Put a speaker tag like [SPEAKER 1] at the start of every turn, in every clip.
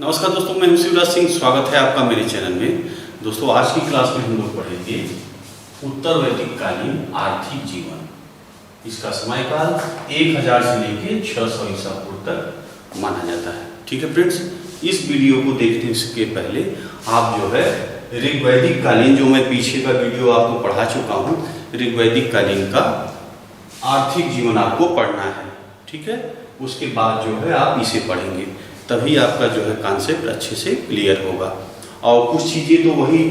[SPEAKER 1] नमस्कार दोस्तों, मैं हूं शिवराज सिंह। स्वागत है आपका मेरे चैनल में। दोस्तों, आज की क्लास में हम लोग पढ़ेंगे उत्तर वैदिक कालीन आर्थिक जीवन। इसका समयकाल 1000 से लेकर 600 ईसा पूर्व तक माना जाता है। ठीक है फ्रेंड्स, इस वीडियो को देखने से पहले आप जो है ऋग्वैदिक कालीन, जो मैं पीछे का वीडियो आपको पढ़ा चुका हूँ, ऋग्वैदिक कालीन का आर्थिक जीवन आपको पढ़ना है। ठीक है, उसके बाद जो है आप इसे पढ़ेंगे, तभी आपका जो है कॉन्सेप्ट अच्छे से क्लियर होगा। और कुछ चीज़ें तो वही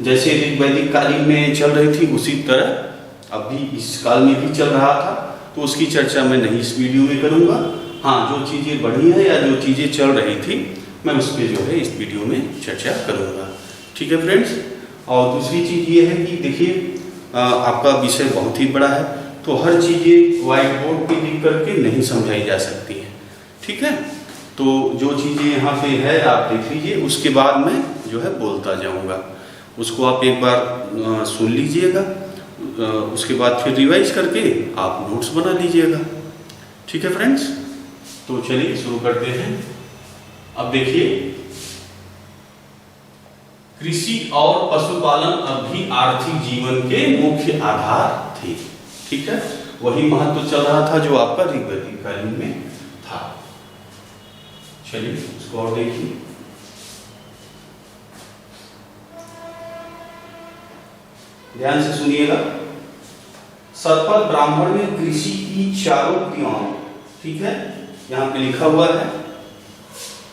[SPEAKER 1] जैसे ऋग्वैदिक कालीन में चल रही थी उसी तरह अभी इस काल में भी चल रहा था, तो उसकी चर्चा मैं नहीं इस वीडियो में करूँगा। हाँ, जो चीज़ें बढ़ी हैं या जो चीज़ें चल रही थी मैं उस पर जो है इस वीडियो में चर्चा करूँगा। ठीक है फ्रेंड्स। और दूसरी चीज़ ये है कि देखिए, आपका विषय बहुत ही बड़ा है, तो हर चीज़ें व्हाइट बोर्ड पे लिख करके नहीं समझाई जा सकती है। ठीक है, तो जो चीज़ें यहाँ पे है आप देख लीजिए, उसके बाद मैं जो है बोलता जाऊँगा, उसको आप एक बार सुन लीजिएगा, उसके बाद फिर रिवाइज करके आप नोट्स बना लीजिएगा। ठीक है फ्रेंड्स, तो चलिए शुरू करते हैं। अब देखिए, कृषि और पशुपालन अब भी आर्थिक जीवन के मुख्य आधार थे। ठीक है, वही महत्व चल रहा था जो आपका ऋग्वैदिक कालीन में था। चलिए उसको और देखिए। ध्यान से सुनिएगा। सतपथ ब्राह्मण में कृषि की चारों क्रियाओं, ठीक है, यहां पे लिखा हुआ है,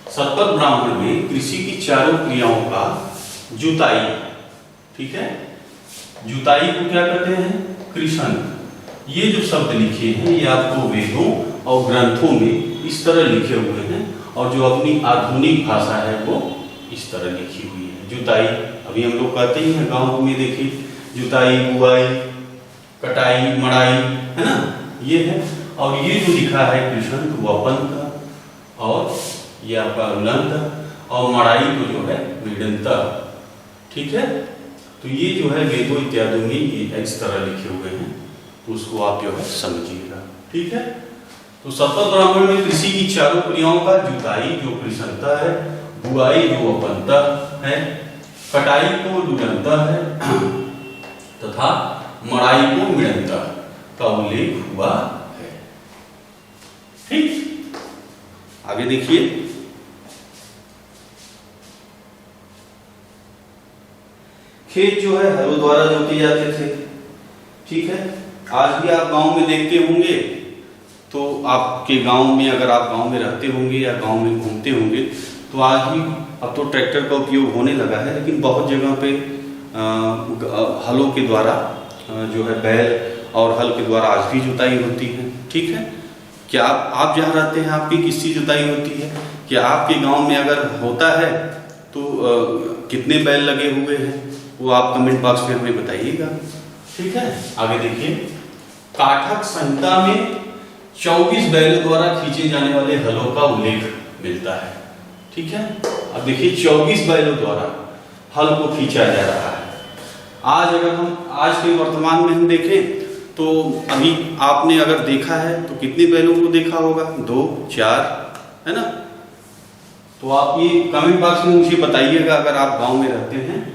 [SPEAKER 1] सतपथ ब्राह्मण में कृषि की चारों क्रियाओं का जुताई, ठीक है, जुताई को क्या कहते हैं? कृषण। ये जो शब्द लिखे हैं ये आपको वेदों और ग्रंथों में इस तरह लिखे हुए हैं, और जो अपनी आधुनिक भाषा है वो इस तरह लिखी हुई है। जुताई अभी हम लोग कहते ही हैं, गांव में देखिए जुताई, बुआई, कटाई, मड़ाई, है ना, ये है। और ये जो लिखा है कृषण, वो अपंत, और ये आपका उलंत, और मड़ाई को जो है मृदंत। ठीक है, तो ये जो है वेदों इत्यादि में ये इस तरह लिखे हुए हैं, तो उसको आप जो है समझिएगा। ठीक है, तो सतपथ ब्राह्मण में कृषि की चारों क्रियाओं का जुताई जो कृषणता है, बुआई जो अपंता है, कटाई को लुडंता है, तथा मड़ाई को मृदंता का उल्लेख हुआ है। ठीक, आगे देखिए। खेत जो है हलों द्वारा जोते जाते थे। ठीक है, आज भी आप गांव में देखते होंगे, तो आपके गांव में, अगर आप गांव में रहते होंगे या गांव में घूमते होंगे, तो आज भी अब तो ट्रैक्टर का उपयोग होने लगा है, लेकिन बहुत जगह पे हलों के द्वारा जो है बैल और हल के द्वारा आज भी जुताई होती है। ठीक है, क्या आप जहाँ रहते हैं आपकी किसकी जुताई होती है? क्या आपके गांव में अगर होता है तो कितने बैल लगे हुए हैं वो आप कमेंट बॉक्स में हमें बताइएगा। ठीक है, आगे देखिए। काठक संहिता में 24 बैलों द्वारा खींचे जाने वाले हलों का उल्लेख मिलता है। ठीक है, अब देखिए 24 बैलों द्वारा हल को खींचा जा रहा है। आज अगर हम आज के वर्तमान में हम देखें तो अभी आपने अगर देखा है तो कितने बैलों को देखा होगा? 2, 4, है ना? तो आप ये कमेंट बॉक्स में मुझे बताइएगा, अगर आप गांव में रहते हैं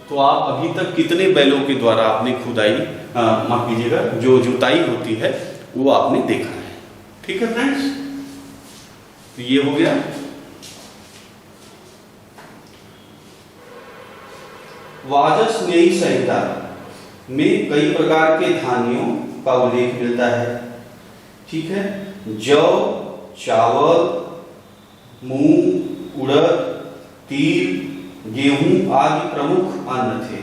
[SPEAKER 1] तो आप अभी तक कितने बैलों के द्वारा आपने खुदाई, माफ कीजिएगा, जो जुताई होती है वो आपने देखा है। ठीक है फ्रेंड्स, तो ये हो गया। वाजस्नेयी संहिता में कई प्रकार के धान्यों का उल्लेख मिलता है। ठीक है, जौ, चावल, मूंग, उड़द, तिल, गेहूं आदि प्रमुख अन्न थे।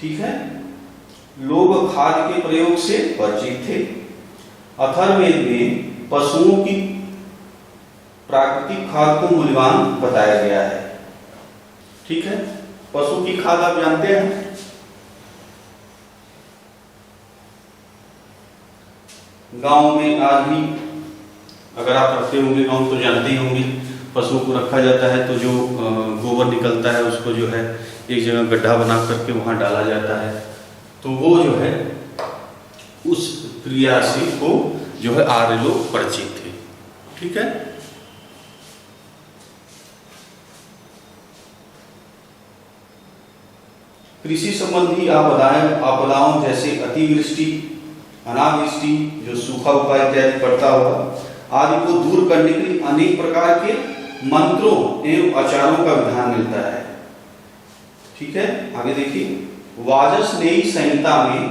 [SPEAKER 1] ठीक है, लोग खाद के प्रयोग से परिचित थे। अथर्ववेद में पशुओं की प्राकृतिक खाद को मूल्यवान बताया गया है। ठीक है, पशु की खाद आप जानते हैं, गांव में आज भी अगर आप रखते होंगे गांव तो जानते ही होंगे, पशुओं को रखा जाता है तो जो गोबर निकलता है उसको जो है एक जगह गड्ढा बना करके वहां डाला जाता है, तो वो जो है उस क्रिया से को जो है आर्य लोग परिचित थे। ठीक है, कृषि संबंधी आपदाओं जैसे अतिवृष्टि, अनावृष्टि, जो सूखा उखा इत्यादि पड़ता होगा आदि को दूर करने के लिए अनेक प्रकार के मंत्रों एवं आचारों का विधान मिलता है। ठीक है, आगे देखिए, वाजस्नेयी संहिता में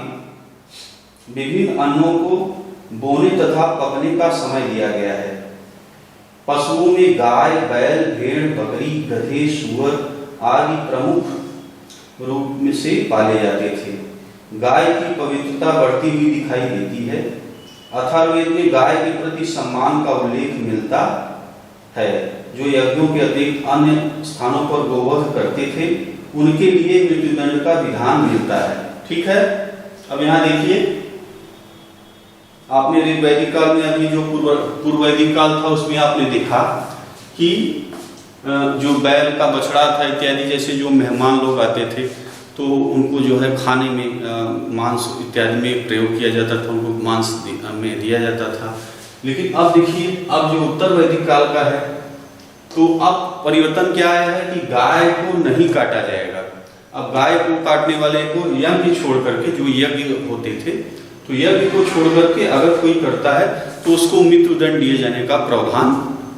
[SPEAKER 1] विभिन्न अन्नों को बोने तथा पकने का समय दिया गया है। पशुओं में गाय, बैल, भेड़, बकरी, गधे, सूअर आदि प्रमुख रूप में से पाले जाते थे। गाय की पवित्रता बढ़ती हुई दिखाई देती है। अथर्ववेद में गाय के प्रति सम्मान का उल्लेख मिलता है। जो यज्ञों के अतिरिक्त अन्य स्थानों पर गोवध करते थे उनके लिए मृत्युदंड का विधान मिलता है। ठीक है, अब यहाँ देखिए, आपने वैदिक काल में अभी जो पूर्व वैदिक काल था उसमें आपने देखा कि जो बैल का बछड़ा था इत्यादि जैसे जो मेहमान लोग आते थे तो उनको जो है खाने में मांस इत्यादि में प्रयोग किया जाता था, उनको मांस में दिया जाता था। लेकिन अब देखिए, अब जो उत्तर वैदिक काल का है तो अब परिवर्तन क्या आया है कि गाय को नहीं काटा जाएगा। अब गाय को काटने वाले को यज्ञ छोड़ करके, जो यज्ञ होते थे तो यज्ञ को छोड़ करके अगर कोई करता है तो उसको मृत्युदंड दिए जाने का प्रावधान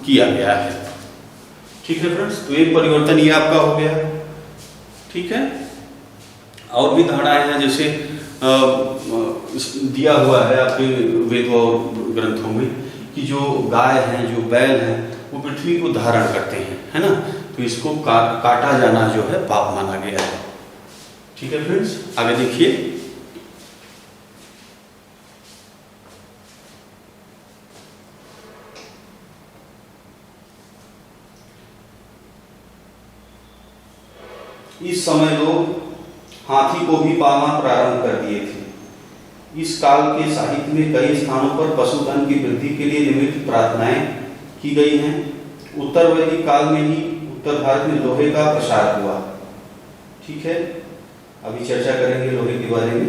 [SPEAKER 1] किया गया है। ठीक है फ्रेंड्स, तो एक परिवर्तन ये आपका हो गया। ठीक है, और भी धारणाएं हैं जैसे दिया हुआ है आपके वेद और ग्रंथों में कि जो गाय हैं, जो बैल हैं, वो पृथ्वी को धारण करते हैं, है ना, तो इसको काटा जाना जो है पाप माना गया है। ठीक है फ्रेंड्स, आगे देखिए, इस समय लोग हाथी को भी पालना प्रारंभ कर दिए थे। इस काल के साहित्य में कई स्थानों पर पशुधन की वृद्धि के लिए निमित्त प्रार्थनाएं की गई हैं। उत्तर वैदिक काल में ही उत्तर भारत में लोहे का प्रसार हुआ। ठीक है, अभी चर्चा करेंगे लोहे के बारे में।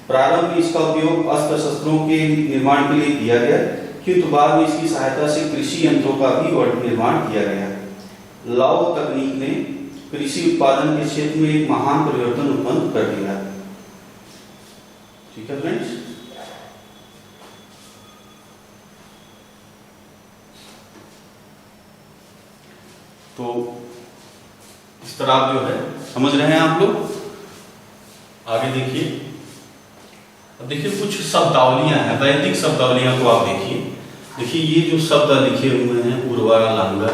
[SPEAKER 1] प्रारंभ में इसका उपयोग अस्त्र शस्त्रों के निर्माण के लिए किया गया, किंतु बाद में इसकी सहायता से कृषि यंत्रों का भी निर्माण किया गया। लौह तकनीक ने कृषि उत्पादन के क्षेत्र में एक महान परिवर्तन उत्पन्न कर दिया। ठीक है फ्रेंड्स, तो इस तरह जो है समझ रहे हैं आप लोग। आगे देखिए, अब देखिए कुछ शब्दावलियां हैं, वैदिक शब्दावलियां को आप देखिए। देखिए ये जो शब्द लिखे हुए हैं उर्वा, लांगा,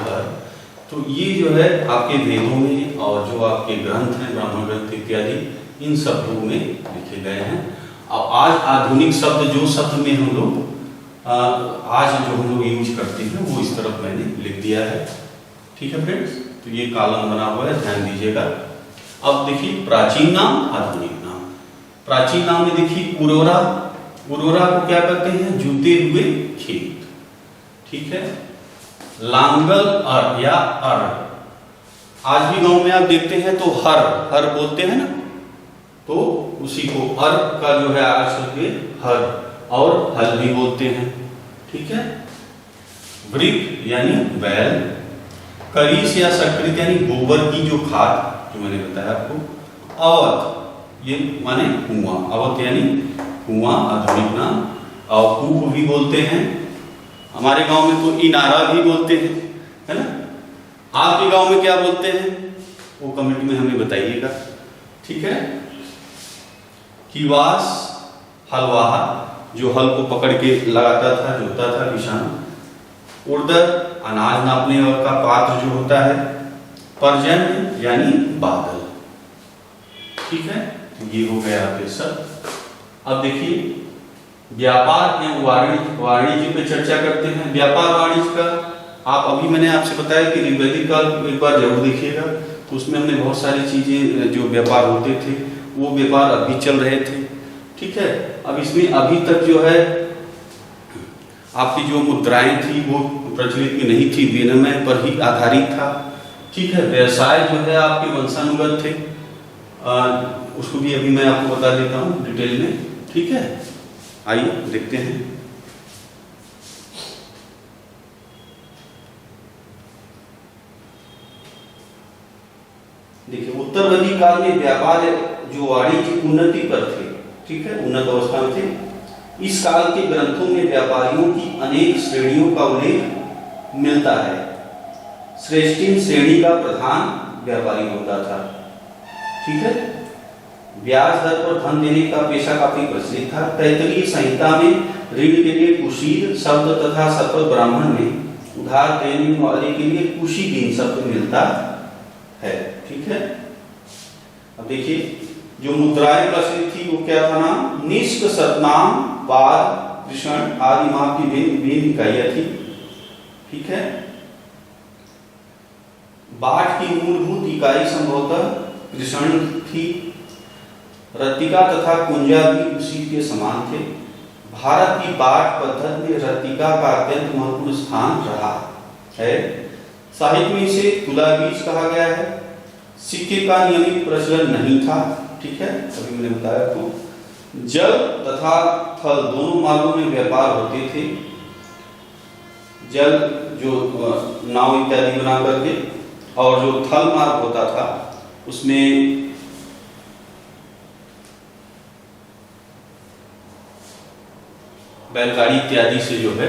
[SPEAKER 1] तो ये जो है आपके वेदों में और जो आपके ग्रंथ हैं, ब्राह्मण ग्रंथ इत्यादि, इन शब्दों में लिखे गए हैं। अब आज आधुनिक शब्द, जो शब्द में हम लोग आज जो हम लोग यूज करते हैं वो इस तरफ मैंने लिख दिया है। ठीक है फ्रेंड्स, तो ये कॉलम बना हुआ है, ध्यान दीजिएगा। अब देखिए प्राचीन नाम, आधुनिक नाम। प्राचीन नाम में देखिए उर्वरा, उर्वरा को क्या कहते हैं, जुते हुए खेत। ठीक है, लांगल अर या अर, आज भी गांव में आप देखते हैं तो हर हर बोलते हैं ना, तो उसी को अर का जो है आज के हर, और हल भी बोलते हैं। ठीक है, वृक यानी बैल, करीस या सकृत यानी गोबर की जो खाद जो मैंने बताया आपको, अवत ये माने कुआं, अवत यानी कुआं, आधुनिक नाम। और कूप भी बोलते हैं, हमारे गांव में तो इनारा भी बोलते हैं, है ना। आपके गांव में क्या बोलते हैं वो कमेंट में हमें बताइएगा। ठीक है, किवास, हलवाहा जो हल को पकड़ के लगाता था, जोता था किसान। उर्दर अनाज नापने का पात्र जो होता है। पर्जन्य यानी बादल। ठीक है, ये हो गया आपके सब। अब देखिए व्यापार एवं वाणिज्य पे चर्चा करते हैं। व्यापार वाणिज्य का आप अभी मैंने आपसे बताया कि वैदिक काल एक बार जरूर देखिएगा, तो उसमें हमने बहुत सारी चीजें जो व्यापार होते थे वो व्यापार अभी चल रहे थे। ठीक है, अब इसमें अभी तक जो है आपकी जो मुद्राएं थी वो प्रचलित में नहीं थी, विनिमय पर ही आधारित था। ठीक है, व्यवसाय जो है आपके वंशानुगत थे, उसको भी अभी मैं आपको बता देता हूँ डिटेल में। ठीक है, आइए देखते हैं। देखिए उत्तर वैदिक काल में जो वाणिज्य उन्नति पर थे, ठीक है, उन्नत अवस्था में थे। इस काल के ग्रंथों में व्यापारियों की अनेक श्रेणियों का उल्लेख मिलता है। श्रेष्ठीन श्रेणी का प्रधान व्यापारी होता था, ठीक है। ब्याज दर पर धन देने का पेशा काफी प्रचलित था। तैत्तिरीय संहिता में ऋण के लिए कुशील शब्द तथा शतपथ ब्राह्मण में उधार देने वाले के लिए कुशीदीन शब्द मिलता है, ठीक है। अब देखिए जो मुद्राएं प्रचलित थी वो क्या था नाम, निष्क, सतनाम, पाद, कृष्ण आदि माप की मेन इकाइयां थी, ठीक है। बाट की मूलभूत इकाई संभवतः कृष्ण थी। रत्तिका तथा कुंजा भी उसी के समान थे। भारत की बाट पद्धति में रत्तिका का अत्यंत महत्वपूर्ण स्थान रहा है। साहित्य में इसे तुला बीज कहा गया है। सिक्के का नियमित प्रचलन नहीं था, ठीक है, अभी मैंने बताया आपको। जल तथा थल दोनों मार्गों में व्यापार होते थे। जल जो नाव इत्यादि बना करके, और जो थल मार्ग होता था उसमें बैलगाड़ी इत्यादि से जो है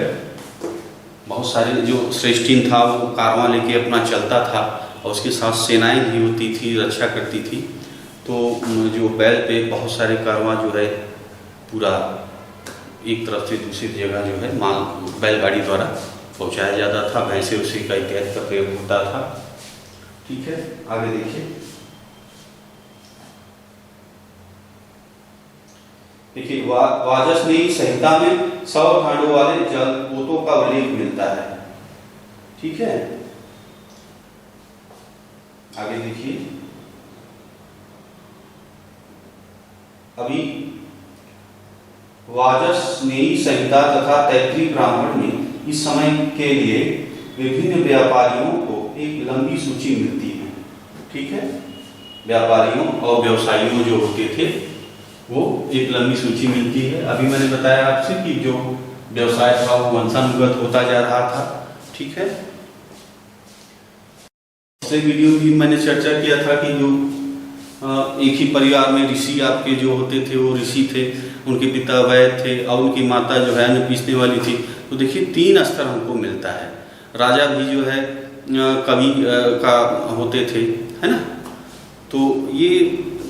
[SPEAKER 1] बहुत सारे, जो श्रेष्ठीन था वो कारवां लेके अपना चलता था और उसके साथ सेनाएं भी होती थी, रक्षा करती थी। तो जो बैल पे बहुत सारे कारवां जो है पूरा एक तरफ से दूसरी जगह जो है माल बैलगाड़ी द्वारा पहुंचाया जाता था। भैंसे उसी का इत्यादि का प्रयोग होता था, ठीक है। आगे देखिए, देखिए वाजसनेयी संहिता में 100 खंडों वाले जल पोतों का उल्लेख मिलता है, ठीक है। आगे देखिए, अभी वाजसनेयी संहिता तथा तैत्तिरीय ब्राह्मण में इस समय के लिए विभिन्न व्यापारियों को एक लंबी सूची मिलती है, ठीक है। व्यापारियों और व्यवसायियों जो होते थे वो एक लंबी सूची मिलती है। अभी मैंने बताया आपसे कि जो व्यवसाय था वो वंशानुगत होता जा रहा था, ठीक है। पिछले वीडियो भी मैंने चर्चा किया था कि जो एक ही परिवार में ऋषि आपके जो होते थे वो ऋषि थे, उनके पिता वैद्य थे और उनकी माता जो है अन्न पीसने वाली थी। तो देखिए 3 स्तर हमको मिलता है। राजा भी जो है कवि का होते थे, है ना। तो ये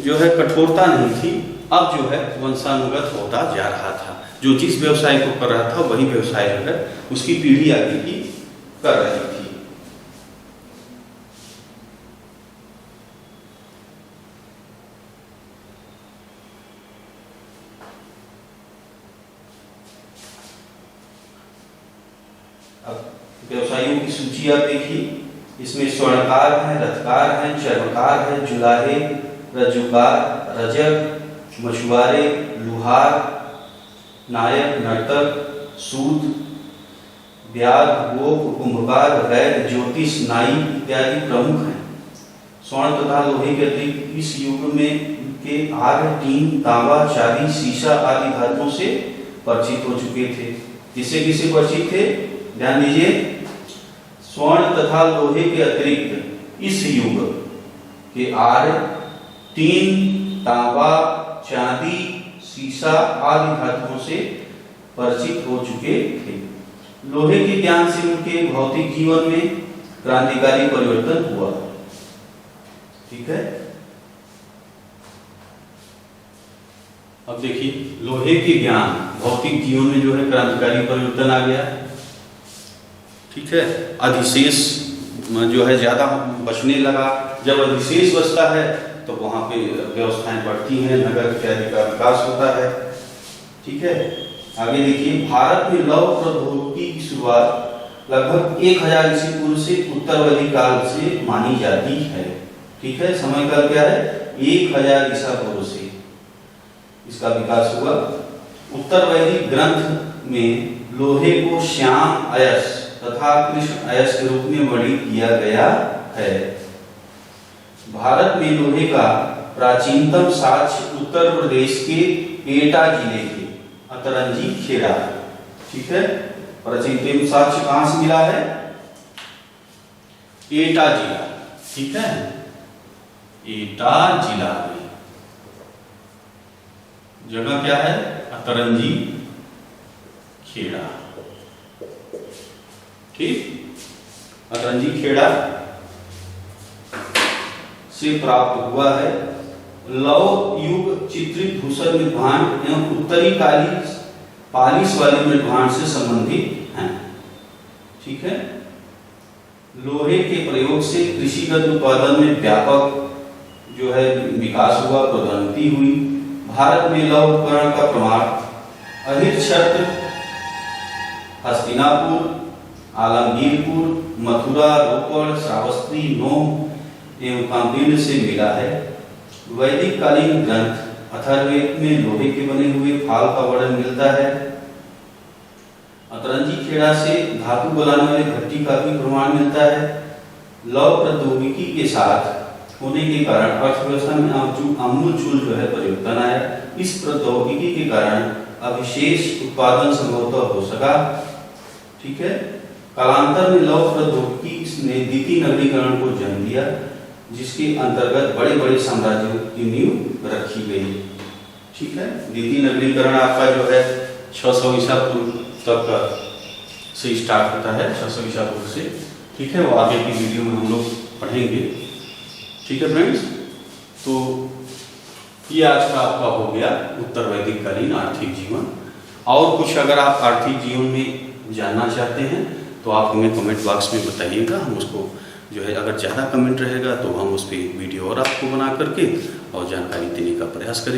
[SPEAKER 1] जो है कठोरता नहीं थी, अब जो है वंशानुगत होता जा रहा था। जो जिस व्यवसाय को कर रहा था वही व्यवसाय जो है उसकी पीढ़ी आगे की कर रही थी। अब व्यवसायियों की सूची आप देखिए, इसमें स्वर्णकार है, रथकार है, चर्मकार है, जुलाहे, रज्जुकार, रजक, मछुआरे, लुहार, नायक, नर्तक, सूद, ब्याग, गोप, कुंभकार, वैद्य, ज्योतिष, नाई इत्यादि प्रमुख हैं। स्वर्ण तथा लोहे के अतिरिक्त इस युग में के आर्य टीन, तांबा, चांदी, शीशा आदि धातुओं से परिचित हो चुके थे। किससे किससे परिचित थे, ध्यान दीजिए। स्वर्ण तथा लोहे के अतिरिक्त इस युग के आर्य टीन, तांबा, चांदी, शीशा आदि धातुओं से परिचित हो चुके थे। लोहे के ज्ञान से उनके भौतिक जीवन में क्रांतिकारी परिवर्तन हुआ, ठीक है। अब देखिए लोहे के ज्ञान भौतिक जीवन में जो है क्रांतिकारी परिवर्तन आ गया, ठीक है। अधिशेष जो है ज्यादा बचने लगा। जब अधिशेष बचता है तो वहां पे व्यवस्थाएं बढ़ती हैं, नगर इत्यादि का विकास होता है, ठीक है। आगे देखिए, भारत में लौह प्रौद्योगिकी की शुरुआत लगभग 1000 ईस्वी पूर्व से उत्तरवैदिक काल से मानी जाती है, ठीक है। समय काल क्या है, 1000 ईसा पूर्व से इसका विकास हुआ। उत्तरवैदिक ग्रंथ में लोहे को श्याम अयस तथा कृष्ण अयस के रूप में वर्णित किया गया है। भारत में लोहे का प्राचीनतम साक्ष्य उत्तर प्रदेश के एटा जिले के अतरंजी खेड़ा, ठीक है। प्राचीनतम साक्ष्य कहां से मिला है, एटा जिला, ठीक है, एटा जिला में। जगह क्या है? अतरंजी खेड़ा। ठीक, अतरंजी खेड़ा से प्राप्त हुआ है। लौह युग चित्रित धूसर मृदभांड एवं उत्तरी काली पालिश वाले मृदभांड से संबंधित हैं। ठीक है, लोहे के प्रयोग से कृषिगत उत्पादन में व्यापक जो है विकास हुआ, प्रोन्नति हुई। भारत में लौह उपकरण का प्रमाण अहिरछत्र, हस्तिनापुर, आलमगीरपुर, मथुरा, रोपड़, श्रावस्ती, नोह एवं कांपिंड से मिला है। वैदिक कालीन ग्रंथ अथर्ववेद में लोहे के बने हुए फाल का वर्णन मिलता है। अतरंजी खेड़ा से धातु बनाने वाले भट्टी का भी प्रमाण मिलता है। लौह प्रौद्योगिकी के साथ होने के कारण अर्थव्यवस्था में आमूलचूल जो है परिवर्तन आया। इस प्रौद्योगिकी के कारण अविशेष उत्पादन संभवतः हो सका। ठीक है, कालांतर में लौह प्रौद्योगिकी ने द्वितीय नगरीकरण को जन्म दिया, जिसके अंतर्गत बड़े बड़े साम्राज्यों की नींव रखी गई। ठीक है, द्वितीय नगरीकरण आपका जो है 600 ईसा पूर्व तक से स्टार्ट होता है, 600 ईसा पूर्व से। ठीक है, वो आगे की वीडियो में हम लोग पढ़ेंगे। ठीक है फ्रेंड्स, तो ये आज का आपका हो गया उत्तर वैदिक कालीन आर्थिक जीवन। और कुछ अगर आप आर्थिक जीवन में जानना चाहते हैं तो आप हमें कमेंट बॉक्स में बताइएगा। हम उसको जो है अगर ज़्यादा कमेंट रहेगा तो हम उस पर वीडियो और आपको बना करके और जानकारी देने का प्रयास करेंगे।